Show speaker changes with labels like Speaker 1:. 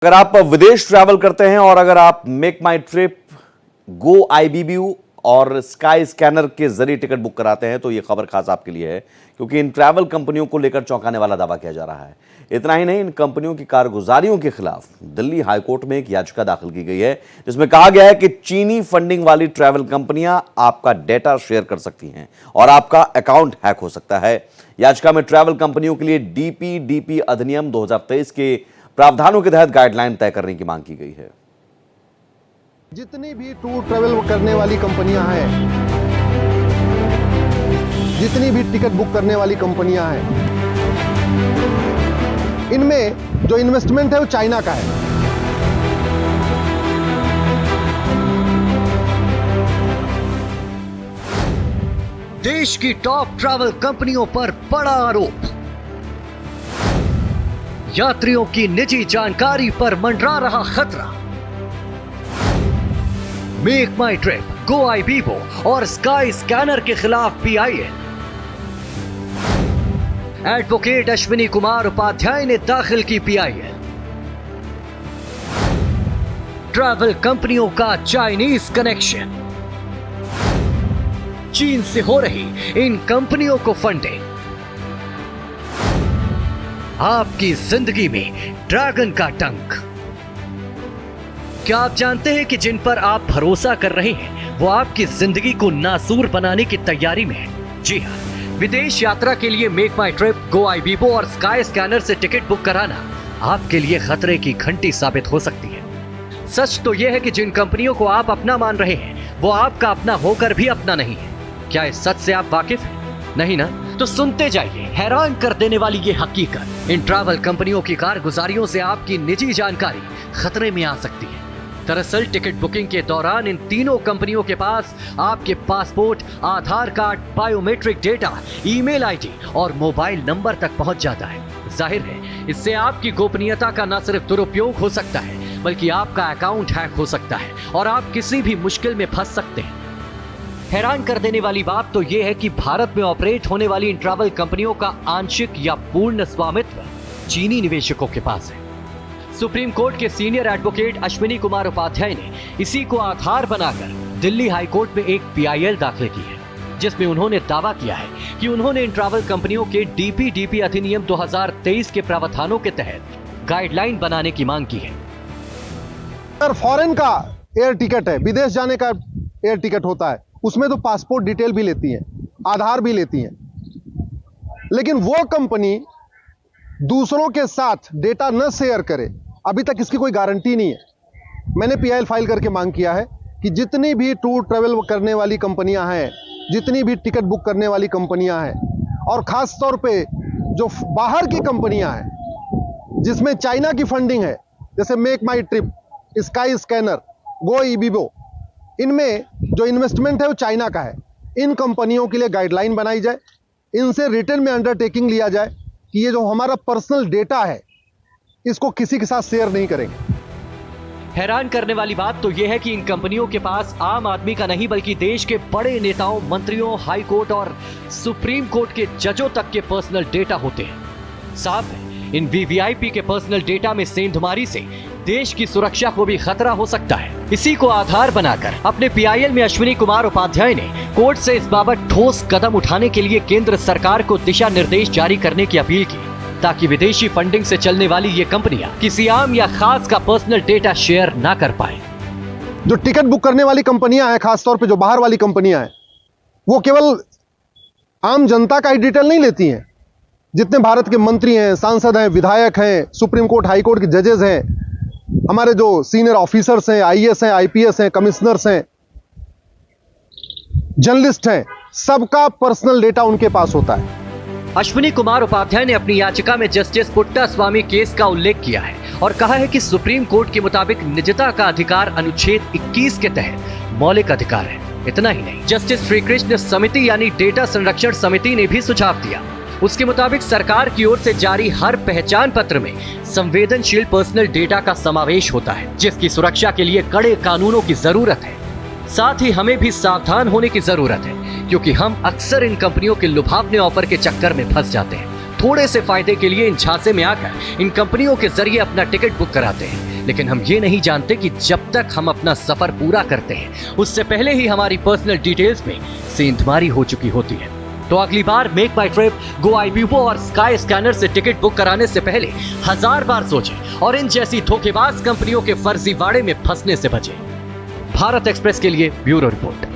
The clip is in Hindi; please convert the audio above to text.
Speaker 1: अगर आप विदेश ट्रैवल करते हैं और अगर आप मेक माई ट्रिप, गो आईबीबीयू और स्काई स्कैनर के जरिए टिकट बुक कराते हैं तो यह खबर खास आपके लिए है, क्योंकि इन ट्रैवल कंपनियों को लेकर चौंकाने वाला दावा किया जा रहा है। इतना ही नहीं, इन कंपनियों की कारगुजारियों के खिलाफ दिल्ली हाईकोर्ट में एक याचिका दाखिल की गई है, जिसमें कहा गया है कि चीनी फंडिंग वाली ट्रैवल कंपनियां आपका डेटा शेयर कर सकती हैं और आपका अकाउंट हैक हो सकता है। याचिका में ट्रैवल कंपनियों के लिए डीपीडीपी अधिनियम 2023 के प्रावधानों के तहत गाइडलाइन तय करने की मांग की गई है।
Speaker 2: जितनी भी टूर ट्रैवल करने वाली कंपनियां हैं, जितनी भी टिकट बुक करने वाली कंपनियां हैं, इनमें जो इन्वेस्टमेंट है वो चाइना का है।
Speaker 3: देश की टॉप ट्रैवल कंपनियों पर बड़ा आरोप। यात्रियों की निजी जानकारी पर मंडरा रहा खतरा। मेक माई ट्रिप, गो आईबीबो और स्काई स्कैनर के खिलाफ पीआईएल। एडवोकेट अश्विनी कुमार उपाध्याय ने दाखिल की पीआईएल। ट्रैवल कंपनियों का चाइनीज कनेक्शन। चीन से हो रही इन कंपनियों को फंडिंग। आपकी जिंदगी में ड्रैगन का डंक। क्या आप जानते हैं कि जिन पर आप भरोसा कर रहे हैं वो आपकी जिंदगी को नासूर बनाने की तैयारी में है? जी हाँ, विदेश यात्रा के लिए मेक माई ट्रिप, गो आईबीबो और स्काई स्कैनर से टिकट बुक कराना आपके लिए खतरे की घंटी साबित हो सकती है। सच तो यह है कि जिन कंपनियों को आप अपना मान रहे हैं वो आपका अपना होकर भी अपना नहीं है। क्या इस सच से आप वाकिफ हैं? नहीं ना? तो सुनते जाइए हैरान कर देने वाली ये हकीकत। इन ट्रैवल कंपनियों की कारगुजारियों से आपकी निजी जानकारी खतरे में आ सकती है। दरअसल टिकट बुकिंग के दौरान इन तीनों कंपनियों के पास आपके passport, Aadhaar card, biometric data, email ID और मोबाइल नंबर तक पहुंच जाता है। जाहिर है, इससे आपकी गोपनीयता का न सिर्फ दुरुपयोग हो सकता है बल्कि आपका अकाउंट हैक हो सकता है और आप किसी भी मुश्किल में फंस सकते हैं। हैरान कर देने वाली बात तो यह है कि भारत में ऑपरेट होने वाली इन ट्रैवल कंपनियों का आंशिक या पूर्ण स्वामित्व चीनी निवेशकों के पास है। सुप्रीम कोर्ट के सीनियर एडवोकेट अश्विनी कुमार उपाध्याय ने इसी को आधार बनाकर दिल्ली हाईकोर्ट में एक पीआईएल दाखिल की है, जिसमें उन्होंने दावा किया है कि उन्होंने इन ट्रैवल कंपनियों के डीपीडीपी अधिनियम 2023 के प्रावधानों के तहत गाइडलाइन बनाने की मांग की है।
Speaker 2: अगर फॉरेन का एयर टिकट है, विदेश जाने का एयर टिकट होता है, उसमें तो पासपोर्ट डिटेल भी लेती हैं, आधार भी लेती हैं, लेकिन वो कंपनी दूसरों के साथ डेटा न शेयर करे, अभी तक इसकी कोई गारंटी नहीं है। मैंने पीआईएल फाइल करके मांग किया है कि जितनी भी टूर ट्रैवल करने वाली कंपनियां हैं, जितनी भी टिकट बुक करने वाली कंपनियां हैं, और खास तौर पे जो बाहर की कंपनियां हैं जिसमें चाइना की फंडिंग है, जैसे मेक माई ट्रिप, स्काई स्कैनर, गो ईबीबो, इनमें जो इन्वेस्टमेंट है वो चाइना का है। इन कंपनियों के लिए गाइडलाइन बनाई जाए, इनसे रिटर्न में अंडरटेकिंग लिया जाए कि ये जो हमारा पर्सनल डेटा है इसको किसी के साथ शेयर नहीं करेंगे।
Speaker 3: हैरान करने वाली बात तो यह है कि इन कंपनियों के पास आम आदमी का नहीं बल्कि देश के बड़े नेताओं, मंत्रियों, हाई कोर्ट और सुप्रीम कोर्ट के जजों तक के पर्सनल डेटा होते हैं। साफ है, इन वीवीआईपी के पर्सनल डेटा में सेंधमारी से देश की सुरक्षा को भी खतरा हो सकता है। इसी को आधार बनाकर अपने पीआईएल में अश्विनी कुमार उपाध्याय ने कोर्ट से इस बाबत ठोस कदम उठाने के लिए केंद्र सरकार को दिशा निर्देश जारी करने की अपील की, ताकि विदेशी फंडिंग से चलने वाली ये कंपनियां किसी आम या खास का पर्सनल डेटा शेयर ना कर पाए।
Speaker 2: जो टिकट बुक करने वाली कंपनियां हैं, खासतौर पे जो बाहर वाली कंपनियां हैं, वो केवल आम जनता का ही डिटेल नहीं लेती हैं। जितने भारत के मंत्री हैं, सांसद हैं, विधायक हैं, सुप्रीम कोर्ट, हाई कोर्ट के जजेस हैं, हमारे जो सीनियर ऑफिसर्स हैं, आईएएस हैं, आईपीएस हैं, कमिश्नर्स हैं, जर्नलिस्ट हैं, सबका पर्सनल डेटा उनके पास होता है।
Speaker 3: अश्विनी कुमार उपाध्याय ने अपनी याचिका में जस्टिस पुट्टास्वामी केस का उल्लेख किया है और कहा है कि सुप्रीम कोर्ट के मुताबिक निजता का अधिकार अनुच्छेद 21 के तहत मौलिक अधिकार है। इतना ही नहीं, जस्टिस श्रीकृष्ण समिति यानी डेटा संरक्षण समिति ने भी सुझाव दिया। उसके मुताबिक सरकार की ओर से जारी हर पहचान पत्र में संवेदनशील पर्सनल डेटा का समावेश होता है, जिसकी सुरक्षा के लिए कड़े कानूनों की जरूरत है। साथ ही हमें भी सावधान होने की जरूरत है, क्योंकि हम अक्सर इन कंपनियों के लुभावने ऑफर के चक्कर में फंस जाते हैं। थोड़े से फायदे के लिए इन झांसे में आकर इन कंपनियों के जरिए अपना टिकट बुक कराते हैं, लेकिन हम ये नहीं जानते कि जब तक हम अपना सफर पूरा करते हैं उससे पहले ही हमारी पर्सनल डिटेल्स में सेंधमारी हो चुकी होती है। तो अगली बार मेक माई ट्रिप, गो आईबीबो और स्काई स्कैनर से टिकट बुक कराने से पहले 1000 बार सोचें और इन जैसी धोखेबाज कंपनियों के फर्जीवाड़े में फंसने से बचें। भारत एक्सप्रेस के लिए ब्यूरो रिपोर्ट।